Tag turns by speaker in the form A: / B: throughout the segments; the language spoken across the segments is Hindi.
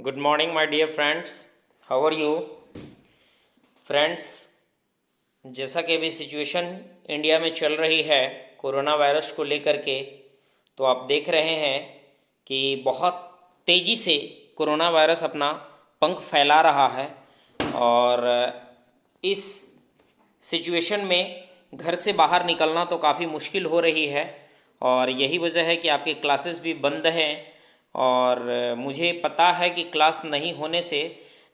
A: Good morning, my dear friends. How are you? Friends, जैसा कि अभी सिचुएशन इंडिया में चल रही है कोरोना वायरस को लेकर के, तो आप देख रहे हैं कि बहुत तेज़ी से कोरोना वायरस अपना पंख फैला रहा है। और इस सिचुएशन में घर से बाहर निकलना तो काफ़ी मुश्किल हो रही है, और यही वजह है कि आपके क्लासेस भी बंद हैं। और मुझे पता है कि क्लास नहीं होने से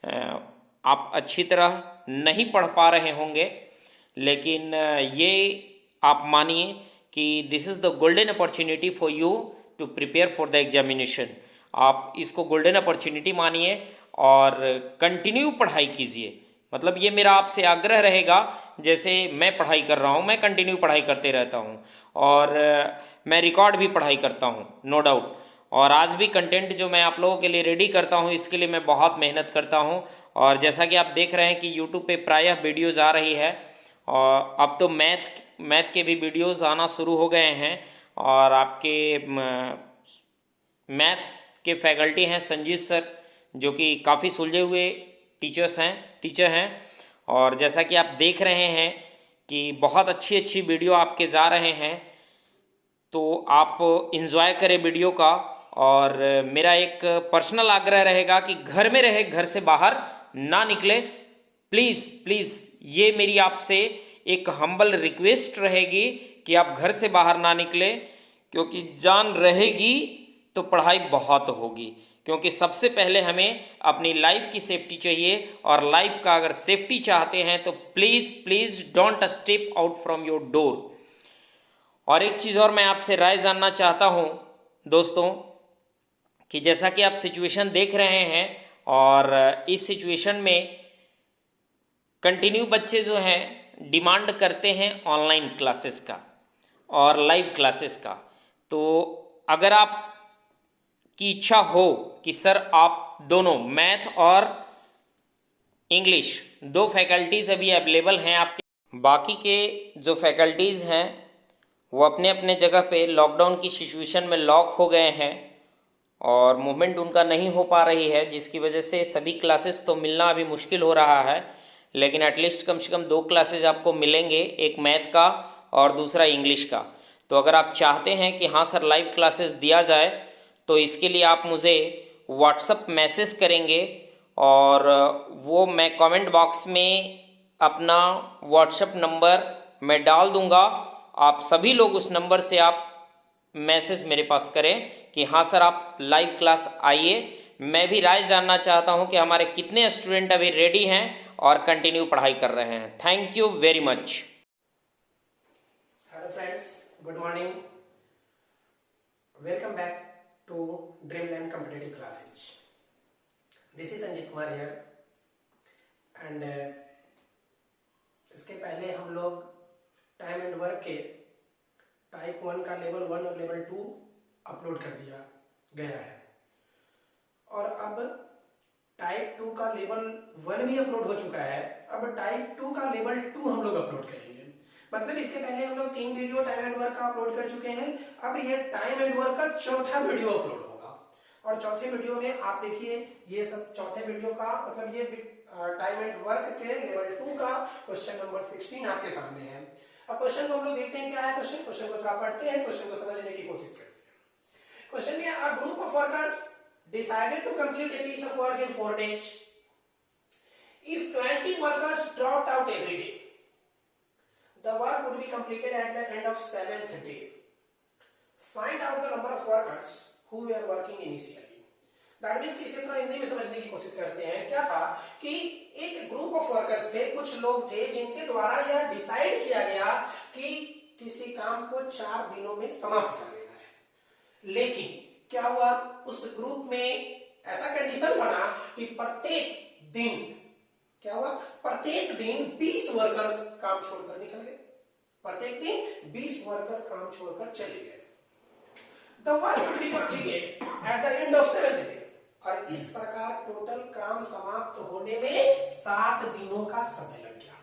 A: आप अच्छी तरह नहीं पढ़ पा रहे होंगे, लेकिन ये आप मानिए कि this is the golden opportunity for you to prepare for the examination. आप इसको गोल्डन अपॉर्चुनिटी मानिए और कंटिन्यू पढ़ाई कीजिए। मतलब ये मेरा आपसे आग्रह रहेगा, जैसे मैं पढ़ाई कर रहा हूँ, मैं कंटिन्यू पढ़ाई करते रहता हूँ और मैं रिकॉर्ड भी पढ़ाई करता हूँ, नो डाउट। और आज भी कंटेंट जो मैं आप लोगों के लिए रेडी करता हूँ, इसके लिए मैं बहुत मेहनत करता हूँ। और जैसा कि आप देख रहे हैं कि यूट्यूब पे प्रायः वीडियोज़ आ रही है, और अब तो मैथ के भी वीडियोज़ आना शुरू हो गए हैं। और आपके मैथ के फैकल्टी हैं संजीत सर, जो कि काफ़ी सुलझे हुए टीचर हैं। और जैसा कि आप देख रहे हैं कि बहुत अच्छी अच्छी वीडियो आपके जा रहे हैं, तो आप इन्जॉय करें वीडियो का। और मेरा एक पर्सनल आग्रह रहेगा कि घर में रहे, घर से बाहर ना निकले। प्लीज़ प्लीज़, ये मेरी आपसे एक हम्बल रिक्वेस्ट रहेगी कि आप घर से बाहर ना निकले, क्योंकि जान रहेगी तो पढ़ाई बहुत होगी। क्योंकि सबसे पहले हमें अपनी लाइफ की सेफ्टी चाहिए, और लाइफ का अगर सेफ्टी चाहते हैं तो please please don't step out from your door. और एक चीज़ और मैं आपसे राय जानना चाहता हूँ दोस्तों, कि जैसा कि आप सिचुएशन देख रहे हैं, और इस सिचुएशन में कंटिन्यू बच्चे जो हैं डिमांड करते हैं ऑनलाइन क्लासेस का और लाइव क्लासेस का। तो अगर आप की इच्छा हो कि सर आप दोनों मैथ और इंग्लिश दो फैकल्टीज़ अभी अवेलेबल हैं आपके, बाकी के जो फैकल्टीज़ हैं वो अपने अपने जगह पे लॉकडाउन की सिचुएशन में लॉक हो गए हैं और मूवमेंट उनका नहीं हो पा रही है, जिसकी वजह से सभी क्लासेस तो मिलना अभी मुश्किल हो रहा है। लेकिन एटलीस्ट कम से कम दो क्लासेज आपको मिलेंगे, एक मैथ का और दूसरा इंग्लिश का। तो अगर आप चाहते हैं कि हाँ सर लाइव क्लासेस दिया जाए, तो इसके लिए आप मुझे व्हाट्सअप मैसेज करेंगे, और वो मैं कमेंट बॉक्स में अपना व्हाट्सएप नंबर मैं डाल दूंगा। आप सभी लोग उस नंबर से आप मैसेज मेरे पास करें कि हाँ सर आप लाइव क्लास आइए। मैं भी राय जानना चाहता हूँ कि हमारे कितने स्टूडेंट अभी रेडी हैं और कंटिन्यू पढ़ाई कर रहे हैं। Thank you very much.
B: Hello friends, good morning. Welcome back to Dreamland Competitive Classes. This is Sanjeet Kumar here and इसके पहले हम लोग टाइम एंड वर्क के टाइप 1 का लेवल 1 और लेवल 2 अपलोड कर दिया गया है, और अब टाइप 2 का लेवल 1 भी अपलोड हो चुका है। अब टाइप 2 का लेवल 2 हम लोग अपलोड करेंगे। मतलब इसके पहले हम लोग 3 वीडियो टाइम एंड वर्क का अपलोड कर चुके हैं। अब ये टाइम एंड वर्क का चौथा वीडियो अपलोड होगा, और चौथे वीडियो में आप देखिए ये सब चौथे वीडियो का मतलब ये टाइम एंड वर्क के लेवल 2 का क्वेश्चन नंबर 16 आपके सामने है। अब क्वेश्चन को हम लोग देखते हैं क्या है। क्वेश्चन को थोड़ा पढ़ते हैं, क्वेश्चन को समझने की कोशिश करते हैं। क्वेश्चन में a group of workers decided to complete a piece of work in 4 days. If 20 workers dropped out every day, the work would be completed at the end of 7th day. Find out the number of workers who were working initially. That means इसे थोड़ा हिंदी में समझने की कोशिश करते हैं। क्या था कि एक ग्रुप ऑफ वर्कर्स थे, कुछ लोग थे जिनके द्वारा यह डिसाइड किया गया कि किसी काम को 4 दिनों में समाप्त कर लेना है। लेकिन क्या हुआ, उस ग्रुप में ऐसा कंडीशन बना कि प्रत्येक दिन क्या हुआ, प्रत्येक दिन 20 वर्कर्स काम छोड़कर निकल गए। प्रत्येक दिन 20 वर्कर काम छोड़कर चले गए। The work would be completed at the end of 7th day. और इस प्रकार टोटल काम समाप्त होने में 7 दिनों का समय लग गया।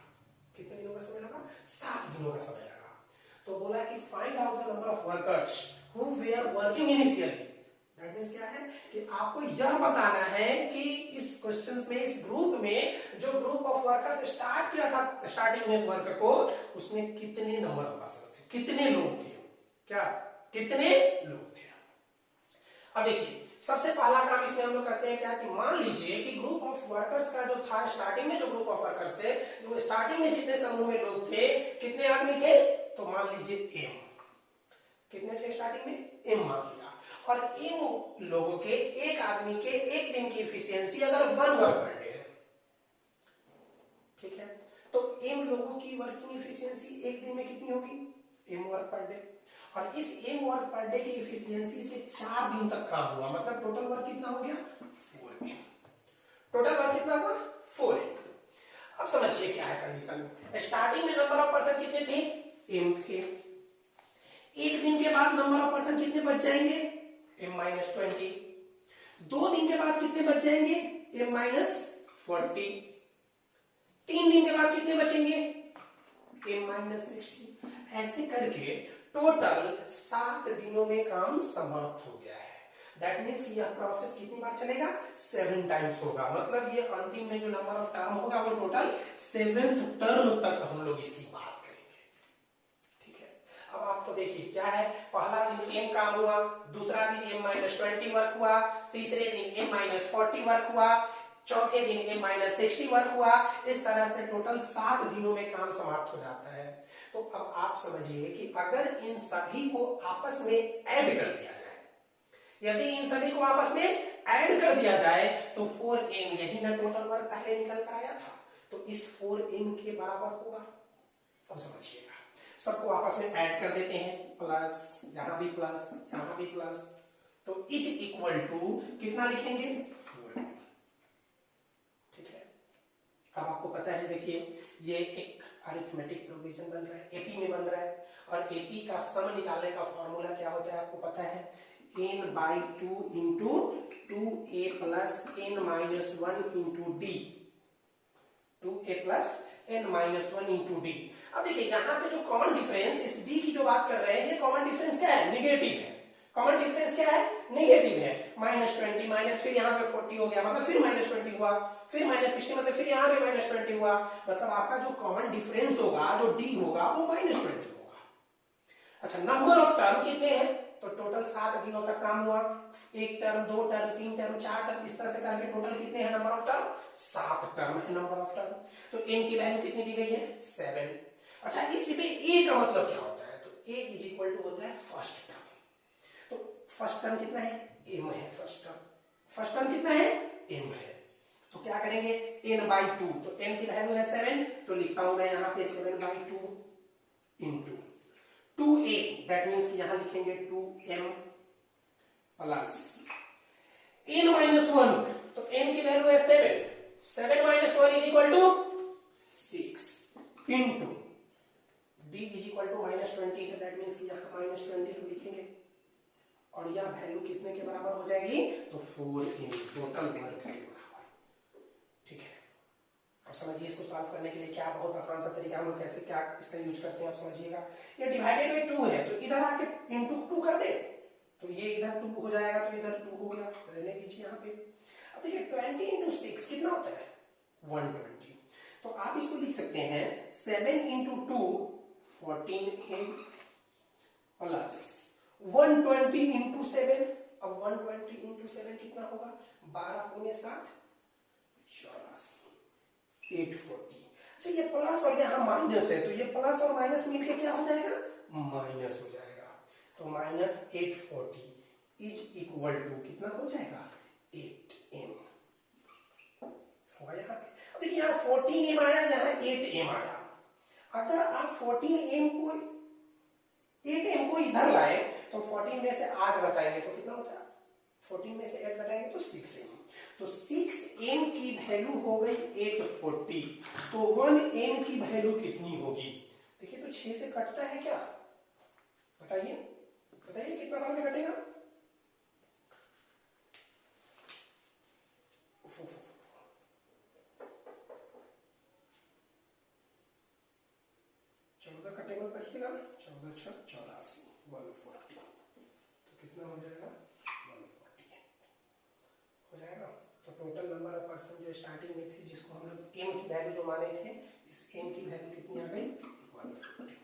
B: कितने दिनों का समय लगा? 7 दिनों का समय लगा। तो बोला कि find out the number of workers who were working initially. That means क्या है कि आपको यह बताना है कि इस क्वेश्चन में, इस ग्रुप में जो ग्रुप ऑफ वर्कर्स स्टार्ट किया था स्टार्टिंग में वर्क को, उसमें कितने नंबर ऑफ पर्सन थे, कितने लोग थे, क्या कितने लोग थे। अब देखिए सबसे पहला काम इसमें हम लोग करते हैं क्या कि मान लीजिए कि ग्रुप ऑफ वर्कर्स का जो था स्टार्टिंग में, जो ग्रुप ऑफ वर्कर्स थे, जो स्टार्टिंग में जितने समूह में लोग थे, कितने आदमी थे, तो मान लीजिए एम, कितने थे स्टार्टिंग में, एम मान लिया। और एम लोगों के एक आदमी के एक दिन की एफिशिएंसी अगर 1 वर्क पर डे है, ठीक है, तो एम लोगों की वर्किंग एफिशिएंसी एक दिन में कितनी होगी, एम वर्क पर डे। और इस एम वर्क पर डे की एफिशिएंसी से 4 दिन तक काम हुआ, मतलब टोटल वर्क कितना हो गया, 4 एम। टोटल वर्क कितना हुआ, 4 एम। अब समझिए क्या है कंडीशन। स्टार्टिंग में नंबर ऑफ पर्सन कितने थे, एम थे। एक दिन के बाद नंबर ऑफ पर्सन कितने बच जाएंगे, एम माइनस 20। 2 दिन के बाद कितने बच जाएंगे, एम माइनस 40। 3 दिन के बाद कितने बचेंगे, एम माइनस 60। ऐसे करके टोटल 7 दिनों में काम समाप्त हो गया है। दैट मीन्स कि यह प्रोसेस कितनी बार चलेगा, 7 टाइम्स होगा। मतलब ये अंतिम में जो नंबर ऑफ टर्म होगा वो टोटल 7th टर्म तक हम लोग इसकी बात करेंगे, ठीक है। अब आप तो देखिए क्या है, पहला दिन एम काम हुआ, दूसरा दिन एम माइनस 20 वर्क हुआ, तीसरे दिन एम माइनस 40 वर्क हुआ, चौथे दिन एम माइनस 60 वर्क हुआ। इस तरह से टोटल 7 दिनों में काम समाप्त हो जाता है। तो अब आप समझिए कि अगर इन सभी को आपस में ऐड कर दिया जाए, यदि इन सभी को आपस में ऐड कर दिया जाए तो 4m, यही ना टोटल वर्क पहले निकल कर आया था, तो इस 4m के बराबर होगा। अब समझिएगा, सबको आपस में ऐड कर देते हैं, प्लस यहां भी प्लस, यहां भी प्लस, तो इज इक्वल टू कितना लिखेंगे, 4m, ठीक है। अब आपको पता है, देखिए ये एक अरिथमेटिक प्रोविजन बन रहा है, एपी में बन रहा है, और एपी का सम निकालने का फॉर्मूला क्या होता है आपको पता है, n/2 into 2a plus n minus 1 into D, 2a plus n minus 1 into D. अब देखिए यहाँ पे जो कॉमन डिफरेंस, इस डी की जो बात कर रहे हैं, ये कॉमन डिफरेंस क्या है, निगेटिव है। कॉमन डिफरेंस क्या है, नेगेटिव है। -20 माइनस फिर यहाँ पे 40 हो गया, मतलब फिर -20 हुआ, फिर -60, मतलब फिर यहाँ पे -20 हुआ। मतलब आपका जो कॉमन डिफरेंस होगा, जो डी होगा, वो -20 होगा। अच्छा, नंबर ऑफ टर्म कितने हैं, तो टोटल 7 दिनों तक काम हुआ। 1 टर्म, 2 टर्म, 3 टर्म, 4 टर्म, इस तरह से करके टोटल कितने हैं नंबर ऑफ टर्म, 7 टर्म है नंबर ऑफ टर्म। तो n की वैल्यू कितनी दी गई है, 7। अच्छा, इसी पे a का मतलब क्या होता है, तो a इज इक्वल टू होता है फर्स्ट टर्म। तो फर्स्ट टर्म कितना है, m है फर्स्ट टर्म। फर्स्ट टर्म कितना है, m है। तो क्या करेंगे, n/2, तो n की वैल्यू है 7, तो लिखता हूं मैं यहाँ पे 7/2 इंटू 2a, दैट मीन्स कि यहां लिखेंगे 2m प्लस n-1, तो n की वैल्यू है 7, 7 - 1 is equal to 6 into d is equal to -20 है, दैट मीन्स कि यहां -20 हम लिखेंगे, और यह वैल्यू किसने के बराबर हो जाएगी, तो 4m टोटल वर्क के बराबर, ठीक है। अब समझिए इसको सॉल्व करने के लिए क्या बहुत आसान सा तरीका, हम लोग कैसे क्या इसका यूज करते हैं, आप समझिएगा। ये डिवाइडेड बाय 2 है, तो इधर आके इनटू 2 कर दे, तो ये इधर 2 हो जाएगा, तो इधर 2 हो गया, रहने दीजिए यहाँ पे। अब देखिए 20 इंटू 6 कितना होता है, 120। तो आप इसको लिख सकते हैं 7 इंटू 2 14m प्लस 120 इंटू 7। अब 120 इंटू 7 कितना होगा, 12 गुने 7 84, 840। अच्छा, ये प्लस और यहाँ माइनस है, तो ये प्लस और माइनस मिलके क्या हो जाएगा, माइनस हो जाएगा। तो -840 इज इक्वल टू कितना हो जाएगा, 8m होगा यहाँ पे। अब देखिए यहाँ 14m आया, यहाँ 8m आया। अगर आप 14m को 8m को इधर लाए तो 14 में से 8 घटाएंगे तो कितना होता है, 14 में से 8 घटाएंगे तो 6m। तो 6m की वैल्यू हो गई 840, तो 1m की वैल्यू कितनी होगी, देखिए तो 6 से कटता है क्या, बताइए बताइए कितना बार में कटेगा, चौदह कटेगा, कटेगा 14 × 6 = 84, 140, तो कितना हो जाएगा 140। तो टोटल नंबर ऑफ पर्सन जो स्टार्टिंग में थे, जिसको हम लोग एम की वैल्यू जो माने थे, इस एम की वैल्यू कितनी आ गई? 140।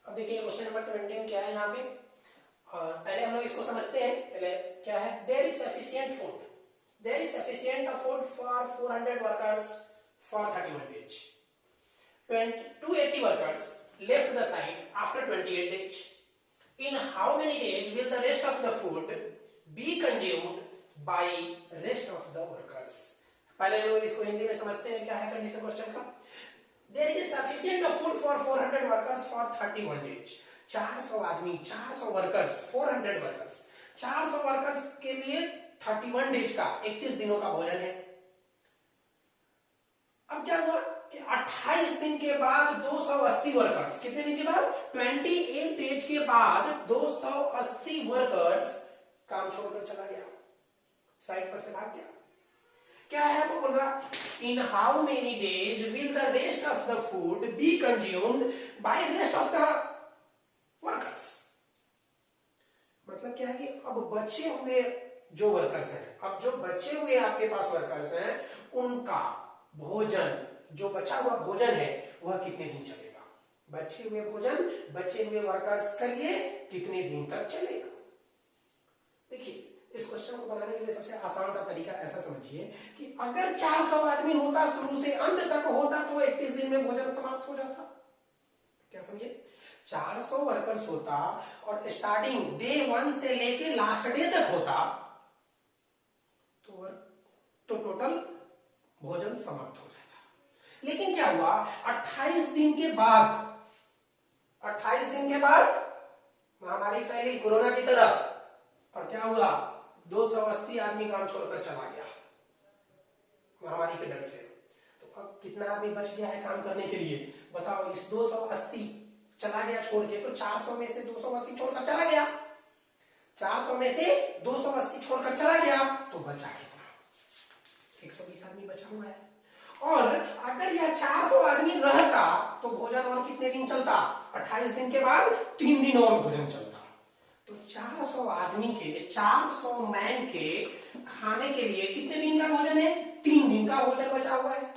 B: अब देखिए क्वेश्चन नंबर 17 क्या है यहाँ पे। पहले हम लोग इसको समझते हैं। पहले क्या है? There is sufficient food, there is sufficient food for 400 workers for 31 days. 280 workers left the site after 28 days. In how many days will the rest of the food be consumed by rest of the workers? पहले हम लोग इसको हिंदी में समझते हैं। क्या है कंडीशन क्वेश्चन का? There is sufficient food for 400 workers for 31 days. 400 आदमी, 400 वर्कर्स, 400 वर्कर्स, 400 वर्कर्स के लिए 31 डेज का, 31 दिनों का भोजन है। अब क्या हुआ कि 28 दिन के बाद 280 वर्कर्स, कितने दिन के बाद? 28 डेज के बाद 280 वर्कर्स काम छोड़कर चला गया, साइट पर से भाग गया। क्या है वो बोल रहा? इन how many days will the rest of the food be consumed by rest of the workers. मतलब क्या है कि अब बचे हुए जो वर्कर्स हैं, अब जो बचे हुए आपके पास वर्कर्स हैं, उनका भोजन, जो बचा हुआ भोजन है, वह कितने दिन चलेगा? बचे हुए भोजन बचे हुए वर्कर्स के लिए कितने दिन तक चलेगा? देखिए इस क्वेश्चन को बनाने के लिए सबसे आसान सा तरीका ऐसा समझिए कि अगर 400 आदमी होता, शुरू से अंत तक होता, तो 31 दिन में भोजन समाप्त हो जाता। क्या समझे? 400 वर्कर्स होता और स्टार्टिंग डे 1 से लेके लास्ट डे तक होता, तो टोटल भोजन समाप्त हो जाता। लेकिन क्या हुआ? 28 दिन के बाद, 28 दिन के बाद महामारी फैली कोरोना की तरह, और क्या हुआ? 280 आदमी काम छोड़कर चला गया महामारी के डर से। तो अब कितना आदमी बच गया है काम करने के लिए? बताओ। इस 280 चला गया छोड़ के, तो 400 में से 280 छोड़कर चला गया, 400 में से 280 छोड़कर चला गया, तो बचा कितना? 120 आदमी बचा हुआ है। और अगर यह 400 आदमी रहता तो भोजन और कितने दिन चलता? 28 दिन के बाद 3 दिन और भोजन चलता। तो 400 आदमी के, 400 मैन के खाने के लिए कितने दिन का भोजन है? 3 दिन का भोजन बचा हुआ है।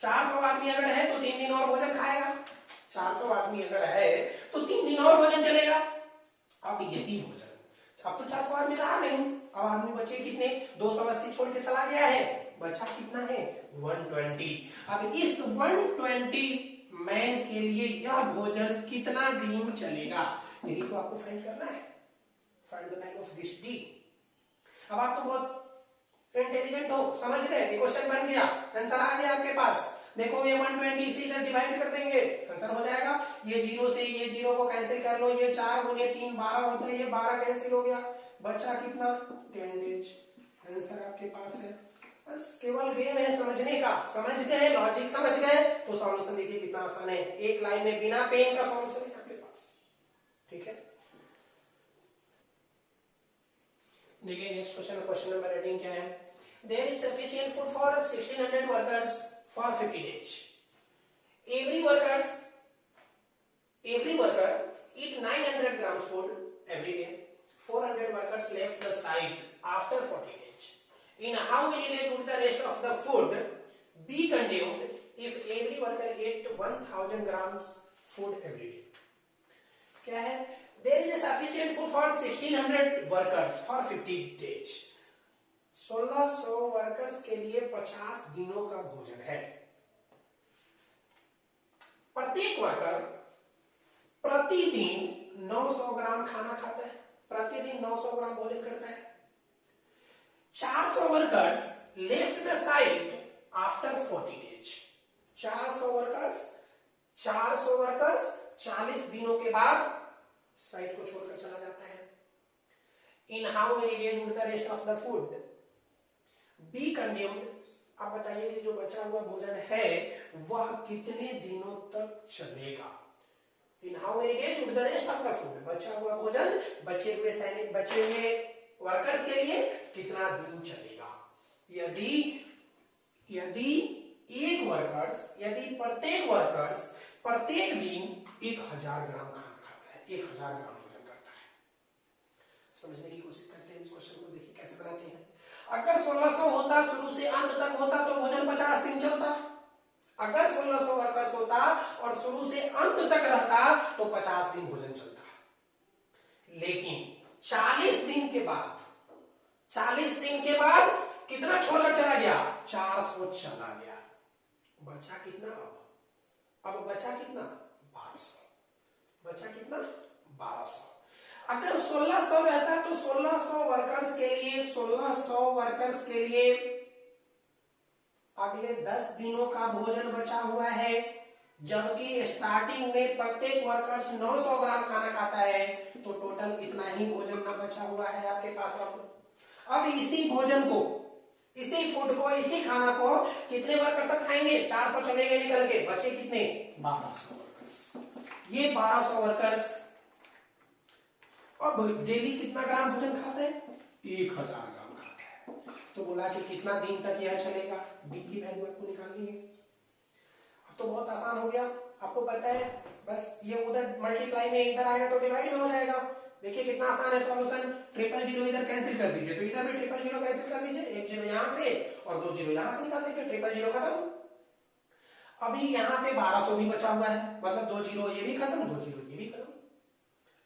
B: 400 आदमी अगर है तो 3 दिन और भोजन खाएगा। 400 आदमी अगर है तो 3 दिन और भोजन चलेगा। अब यही भोजन, अब तो 400 आदमी रहा नहीं, अब आदमी बचे कितने? 280 छोड़ के चला गया है, बचा कितना है? 120। अब इस 120 मैन के लिए यह भोजन कितना दिन चलेगा, यही तो आपको फाइंड करना है। Find the value of this D. अब आप तो बहुत इंटेलिजेंट हो, समझ गए कि क्वेश्चन बन गया, आंसर आ गया आपके पास। देखो ये 120 से इधर डिवाइड कर देंगे, आंसर हो जाएगा। ये 0 से ये 0 को कैंसिल कर लो, ये 4 गुने 3 12 होता है, ये 12 कैंसिल हो गया, बचा कितना? 10 डेज। आंसर आपके पास है। बस केवल गेम है समझने का। समझ गए, लॉजिक समझ गए, तो सॉल्यूशन देखिए कितना आसान है। एक लाइन में बिना पेन का सॉल्यूशन है आपके पास। ठीक है, देखिए नेक्स्ट क्वेश्चन, क्वेश्चन नंबर 18 क्या है? There is sufficient food for 1600 workers for 50 days. Every worker eat 900 grams food every day. 400 workers left the site after 40 days. In how many days would the rest of the food be consumed if every worker ate 1000 grams food every day? क्या है? There is a sufficient food for 1600 workers for 50 days. 1600 workers के लिए 50 दिनों का भोजन है। प्रत्येक वर्कर प्रतिदिन 900 ग्राम खाना खाता है, प्रतिदिन 900 ग्राम भोजन करता है। 400 workers left the site after 40 days. 400 workers 40 दिनों के बाद साइट को छोड़कर चला जाता है। इन how many days would the rest of the food be consumed? अब बताइए कि जो बचा हुआ भोजन है वह कितने दिनों तक चलेगा? इन how many days would the rest of the food, बचा हुआ भोजन बचे हुए सैनिक, बचे हुए वर्कर्स के लिए कितना दिन चलेगा? यदि प्रत्येक वर्कर्स प्रत्येक दिन 1000 ग्राम खाना खाता है, 1000 ग्राम भोजन करता है, समझने की कोशिश करते हैं इस क्वेश्चन को, देखिए कैसे बनाते हैं। अगर 1600 होता, शुरू से अंत तक होता, तो भोजन 50 दिन चलता। अगर 1600 वर्कर्स होता और शुरू से अंत तक रहता तो 50 दिन भोजन चलता। लेकिन 40 दिन के बाद, 40 दिन के बाद कितना छोड़कर चला गया? 400 चला गया। बचा कितना? अब बचा कितना? 1200। बचा कितना? 1200। अगर 1600 रहता तो 1600 वर्कर्स के लिए, 1600 वर्कर्स के लिए अगले 10 दिनों का भोजन बचा हुआ है, जबकि स्टार्टिंग में प्रत्येक वर्कर्स 900 ग्राम खाना खाता है, तो टोटल इतना ही भोजन का बचा हुआ है आपके पास। अब इसी भोजन को, इसी फूड को, इसी खाना को कितने वर्कर्स तक खाएंगे? 400 चले गए निकल के, बचे कितने? 1200 वर्कर्स। ये 1200 वर्कर्स अब डेली कितना ग्राम भोजन खाते हैं? 1000 ग्राम खाते हैं। तो बोला कि कितना दिन तक यह चलेगा, डी की वैल्यू आपको निकालनी है। अब तो बहुत आसान हो गया, आपको पता है, बस ये उधर मल्टीप्लाई में इधर आएगा तो डिवाइड में हो जाएगा। देखिए कितना आसान है सॉल्यूशन। 000 इधर कैंसिल कर दीजिए, तो इधर भी 000 कैंसिल कर दीजिए, एक 0 यहां से और 2 0 यहां से निकाल दीजिए, 000 खत्म। अभी यहाँ पे 1200 भी बचा हुआ है, मतलब 2 0 ये भी खत्म, 2 0 ये भी खत्म।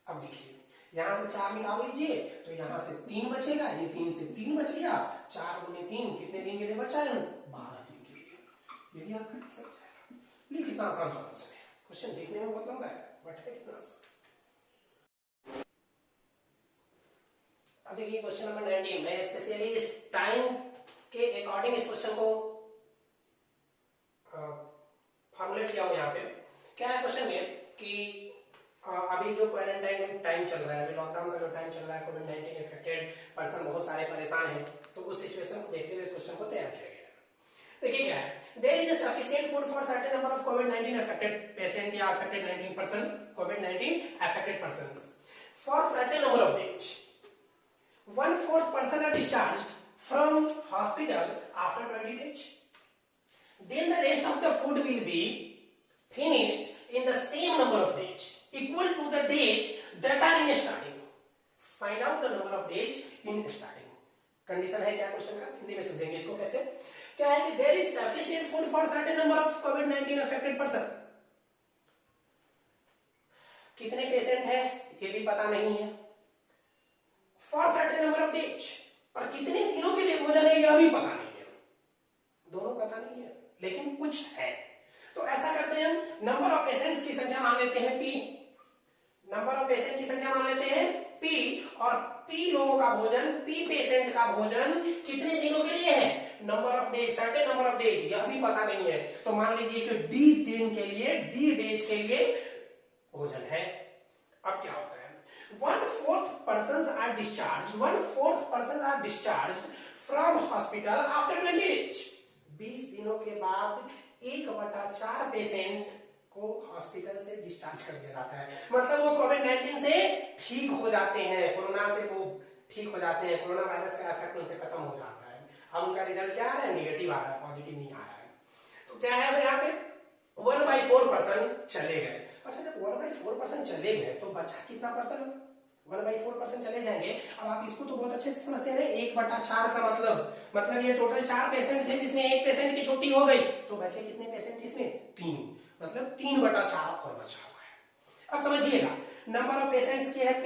B: अब देखिए यहां से 4 निकाल लीजिए, तो यहां से 3 बचेगा, ये 3 से 3 बच गया, 4 गुने 3 कितने दिन के लिए बचा है? 12 दिन के लिए। यही आपका आंसर हो जाएगा। देखिए कितना आसान सॉल्यूशन है। क्वेश्चन देखने में बहुत लंबा है, बट है कितना आसान। अब देखिए क्वेश्चन नंबर 19, मैं स्पेशली इस टाइम के अकॉर्डिंग इस क्वेश्चन को फॉर्मुलेट किया हूं। यहाँ पे क्या है क्वेश्चन में कि अभी जो क्वारंटाइन टाइम चल रहा है, अभी लॉकडाउन का जो टाइम चल रहा है, कोविड-19 इफेक्टेड पर्सन बहुत सारे परेशान हैं, तो उस सिचुएशन को देखते हुए इस क्वेश्चन को तैयार किया गया है। देखिए क्या है, there is a sufficient food for certain number of कोविड-19 अफेक्टेड पेशेंट या अफेक्टेड 19% कोविड-19 affected persons for certain number of days. 1/4 person are discharged from hospital after 20 days. Then the rest of the food will be finished in the same number of days, equal to the days that are in starting. Find out the number of days in starting. Condition है क्या क्वेश्चन का? हिंदी में समझेंगे इसको कैसे। क्या है कि there is sufficient food for certain number of COVID-19 affected person. कितने पेशेंट है ये भी पता नहीं है। For certain number of days, और कितने दिनों के लिए भोजन है यह भी पता नहीं है। दोनों पता नहीं है, लेकिन कुछ है। तो ऐसा करते हैं हम, नंबर ऑफ पेशेंट्स की संख्या मान लेते हैं P। नंबर ऑफ पेशेंट की संख्या मान लेते हैं P, और P लोगों का भोजन, P पेशेंट का भोजन कितने दिनों के लिए है? Number of days, certain number of days, यह भी पता नहीं है। तो मान लीजिए कि D दिन के लिए, D डेज के लिए भोजन है। अब क्या होता है? 1/4 persons are discharged. 1/4 persons are discharged from hospital after 20 days. 20 दिनों के बाद 1/4 पेशेंट को हॉस्पिटल से डिस्चार्ज कर दिया जाता है। मतलब वो कोविड-19 से ठीक हो जाते हैं, कोरोना से वो ठीक हो जाते हैं, कोरोना वायरस का इफेक्ट उनसे खत्म हो जाता है। अब उनका रिजल्ट क्या आ रहा है? निगेटिव आ रहा है, पॉजिटिव नहीं आ रहा है। तो क्या है यहाँ पे? 1/4 पर्सन चले गए। अच्छा, जब 1/4 पर्सन चले गए तो बचा कितना पर्सन? 1/4 पर्सन चले जाएंगे। अब आप इसको तो बहुत अच्छे से समझते हैं ना, 1/4 का मतलब ये टोटल 4 पेशेंट थे जिसमें एक पेशेंट की छुट्टी हो गई, तो बचे कितने पेशेंट इसमें? 3, मतलब 3/4 और बचा हुआ है। अब समझिएगा, नंबर ऑफ पेशेंट्स की है P,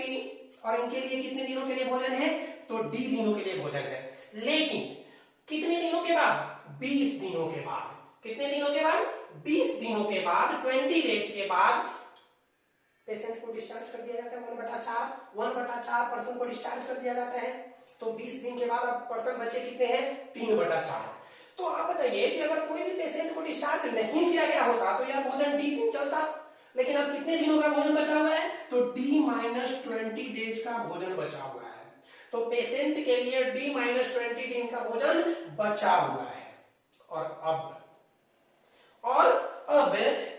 B: और इनके लिए कितने दिनों के लिए भोजन है? तो D दिनों के लिए भोजन है। लेकिन कितने दिनों के बाद? 20 दिनों के बाद। कितने दिनों के बाद? 20 दिनों के बाद, 20 डेज के बाद पेशेंट को डिस्चार्ज कर दिया जाता है। 1/4 पर्सन को डिस्चार्ज कर दिया जाता है। तो 20 दिन के बाद अब पर्सन बचे कितने हैं? 3/4। तो आप बताइए कि अगर कोई भी पेशेंट को डिस्चार्ज नहीं किया गया होता तो यह भोजन D दिन चलता, लेकिन अब कितने दिनों का भोजन बचा हुआ है? तो D-20 डेज का भोजन बचा हुआ है। तो पेशेंट के लिए D-20 दिन का भोजन बचा हुआ है। और अब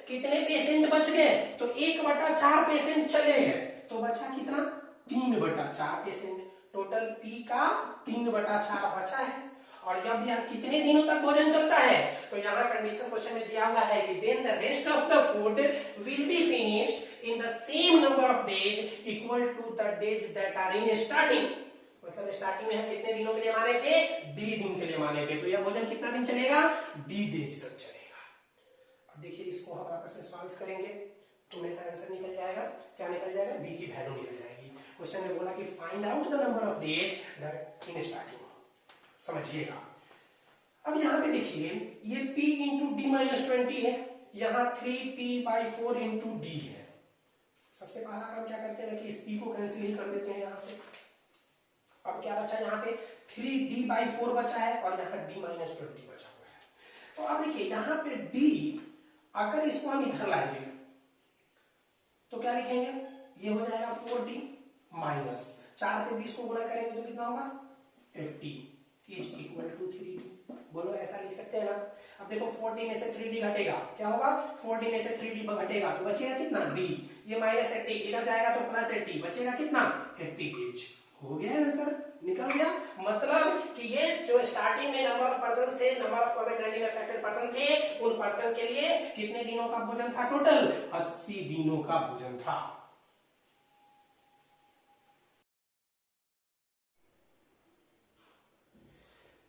B: कितने पेशेंट बच गए? तो 1/4 पेशेंट चले गए, तो बचा कितना? 3/4 पेशेंट। टोटल P का 3/4 बचा है। और जब यह कितने दिनों तक भोजन चलता है, तो यहाँ कंडीशन क्वेश्चन में दिया हुआ है कि then the rest of the food will be finished in the same number of days equal to the days that are in starting. मतलब स्टार्टिंग में हम कितने दिनों के लिए माने थे, डी दिन के लिए माने थे, तो यह भोजन कितना दिन चलेगा, डी डेज तक चलेगा। अब देखिए इसको हम आपस में सॉल्व करेंगे तो मेरा आंसर निकल जाएगा, क्या निकल जाएगा, डी की वैल्यू निकल जाएगी। क्वेश्चन में बोला कि find out the number of days that in starting, समझिएगा। अब यहाँ पे देखिए ये p इंटू डी माइनस 20 है, यहाँ 3p/4 इंटू डी है। सबसे पहला काम क्या करते हैं कि इस p को कैंसिल ही कर देते हैं यहाँ से। अब क्या बचा, यहाँ पे 3d/4 बचा है और यहाँ d माइनस 20 बचा हुआ है। तो अब देखिए यहाँ पे d, अगर इसको हम इधर लाएंगे तो क्या लिखेंगे, ये हो जाएगा 4d माइनस 4 से 20 को गुणा करेंगे तो कितना होगा 80 इज इक्वल टू 3d। बोलो ऐसा लिख सकते हैं ना। अब देखो 4d में से 3d घटेगा, क्या होगा, 4d में से 3d घटेगा तो बचेगा कितना d, ये माइनस 80 इधर जाएगा तो प्लस 80, बचेगा कितना 80 एज। हो गया आंसर, निकल गया। मतलब कि ये जो स्टार्टिंग में नंबर ऑफ पर्सन थे, नंबर ऑफ कोविड-19 अफेक्टेड पर्सन थे, उन पर्सन के लिए कितने दिनों का भोजन था, टोटल 80 दिनों का भोजन था।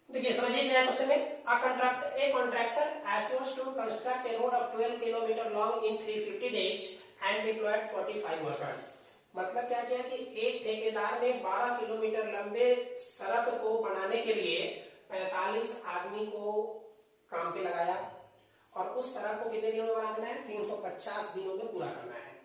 B: देखिए समझिए क्या है क्वेश्चन में, a contractor asks to construct a road of 12 kilometre long in 350 days and deployed 45 workers। मतलब क्या किया कि एक ठेकेदार ने 12 किलोमीटर लंबे सड़क को बनाने के लिए 45 आदमी को काम पे लगाया और उस सड़क को कितने दिनों में बना देना है, 350 दिनों में पूरा करना है।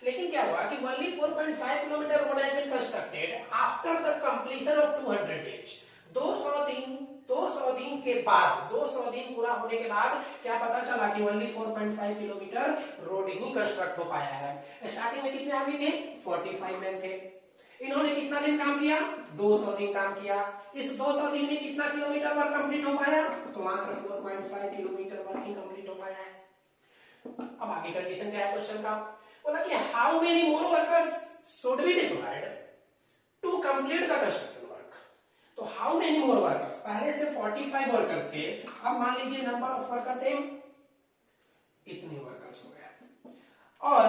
B: लेकिन क्या हुआ कि only 4.5 kilometre road has been constructed after the completion of 200 days। 200 दिन के बाद, 200 दिन पूरा होने के बाद क्या पता चला कि ओनली 4.5 किलोमीटर रोड ही कंस्ट्रक्ट हो पाया है। स्टार्टिंग में कितने आदमी थे, 45 मैन थे। इन्होंने कितना दिन काम किया, 200 दिन काम किया। इस 200 दिन में कितना किलोमीटर वर्क कंप्लीट हो पाया, तो मात्र 4.5 किलोमीटर वर्क ही कंप्लीट हो पाया है। अब आगे कंडीशन क्या है क्वेश्चन का, बोला कि how many more workers should be deployed to complete the construction. तो हाउ मेनी मोर वर्कर्स, पहले से 45 वर्कर्स थे, अब मान लीजिए नंबर ऑफ वर्कर्स है इतने वर्कर्स हो गए, और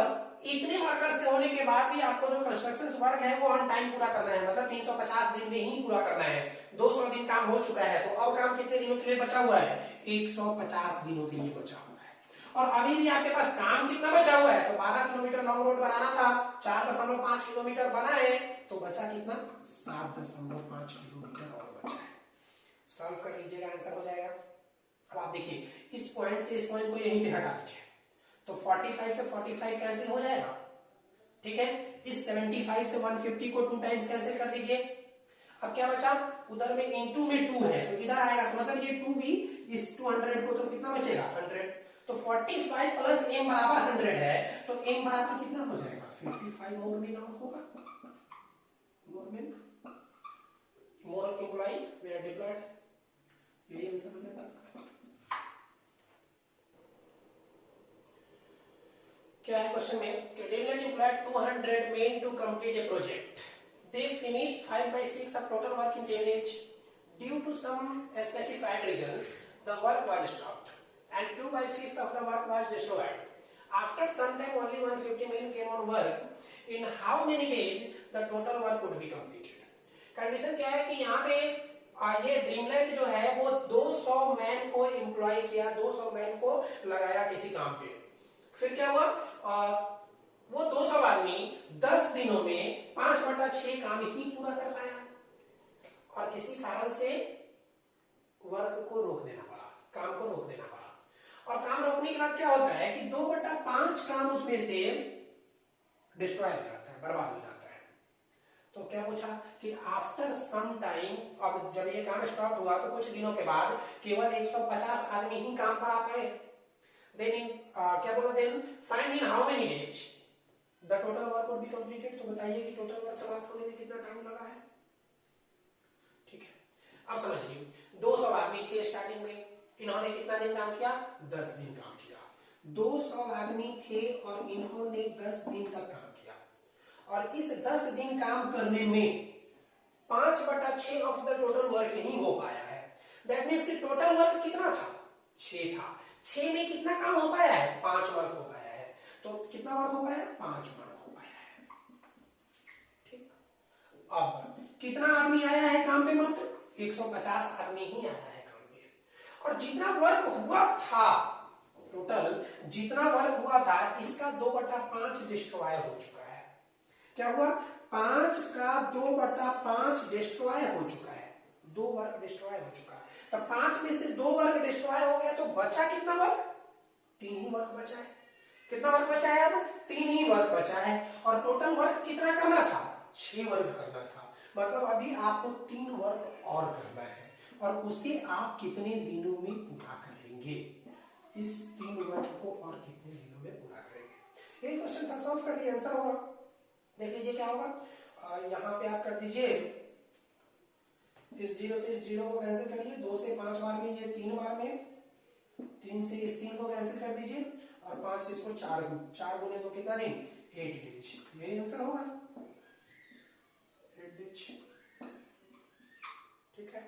B: इतने वर्कर्स के होने के बाद भी आपको जो कंस्ट्रक्शन वर्क है वो ऑन टाइम पूरा करना है, मतलब 350 दिन में ही पूरा करना है। 200 दिन काम हो चुका है, तो अब काम कितने दिनों के लिए बचा हुआ है, 150 दिनों के लिए बचा हुआ है। और अभी भी आपके पास काम कितना बचा हुआ है, तो 12 किलोमीटर लॉन्ग रोड बनाना था, 4.5 किलोमीटर बना है, तो बचा कितना, 7.5 किलोमीटर और बचा है। सॉल्व कर लीजिएगा, आंसर हो जाएगा। अब आप देखिए इस पॉइंट से इस पॉइंट को यहीं पे हटा दीजिए, तो 45 से 45 कैंसिल हो जाएगा, ठीक है। इस 75 से 150 को 2 टाइम्स कैंसिल कर दीजिए। अब क्या बचा, उधर में इनटू में 2 है तो इधर आएगा, तो मतलब ये 2 भी इस 200 को, तो कितना बचेगा 100। तो 45 प्लस m बराबर 100 है, तो m बराबर कितना हो जाएगा, 55 मोर में नाउ होगा, मोर एम्प्लॉय वे आर डिप्लॉयड, यही आंसर हो जाएगा। क्या है क्वेश्चन में, develop employed 200 men to complete a project. They finished 5/6 of total work in 10 days. Due to some specified reasons, the work was stopped, and 2/5 of the work was destroyed. After some time, only 150 men came on work. In how many days the total work would be completed? Condition क्या है कि यहाँ पे ये ड्रीमलैंड जो है वो 200 मैन को एम्प्लॉय किया, 200 मैन को लगाया किसी काम पे। फिर क्या हुआ, वो 200 आदमी 10 दिनों में 5/6 काम ही पूरा कर पाया, और किसी कारण से वर्क को रोक देना पड़ा, काम को रोक देना पड़ा। और काम रोकने के बाद क्या होता है कि 2/5 काम उसमें से डिस्ट्रॉय हो जाता है, बर्बाद हो जाता है। तो क्या पूछा कि आफ्टर सम टाइम, अब जब ये काम स्टॉप हुआ तो कुछ दिनों के बाद केवल 150 आदमी ही काम पर आ पाए। देन क्या बोला, then find in how many days the total work would be completed. तो बताइए कि टोटल वर्क समाप्त होने में कितना टाइम लगा है, ठीक है। अब समझिए 200 आदमी थे स्टार्टिंग में, इन्होंने कितना दिन काम किया, 10 दिन काम किया। 200 आदमी थे और इन्होंने 10 दिन तक काम किया, और इस 10 दिन काम करने में 5/6 ऑफ द टोटल वर्क ही हो पाया है। दैट मीन्स कि टोटल वर्क कितना था, 6 था। 6 में कितना काम हो पाया है, 5 वर्क हो पाया है। तो कितना वर्क हो पाया, 5 वर्क हो पाया है। ठीक, अब कितना आदमी आया है काम पे, मात्र 150 आदमी ही आया है काम पे। और जितना वर्क हुआ था, टोटल जितना वर्क हुआ था, इसका 2/5 डिस्ट्रॉय हो चुका है। क्या हुआ, 5 का 2/5 डिस्ट्रॉय हो चुका है, 2 वर्क डिस्ट्रॉय हो चुका है। तो 5 में से 2 वर्क डिस्ट्रॉय हो गया, तो बचा कितना वर्क, 3 ही वर्क बचा है। कितना वर्क बचा है, अब 3 ही वर्क बचा है। और टोटल वर्क कितना करना था, 6 वर्क करना था। मतलब अभी आपको 3 वर्क और करना है, और उसे आप कितने दिनों में पूरा करेंगे, इस 3 वर्क को और कितने दिनों में पूरा करेंगे। यही क्वेश्चन था, सॉल्व कर लिए, आंसर होगा। देख लीजिए क्या होगा, यहाँ पे आप कर दीजिए, इस 0 से इस 0 को कैंसिल कर लीजिए, 2 से 5 बार में, ये 3 बार में, 3 से इस 3 को कैंसिल कर दीजिए, और 5 से इसको 4 गुने तो कितना दिन, 8 डेज। यही आंसर होगा, 8 डेज। ठीक है।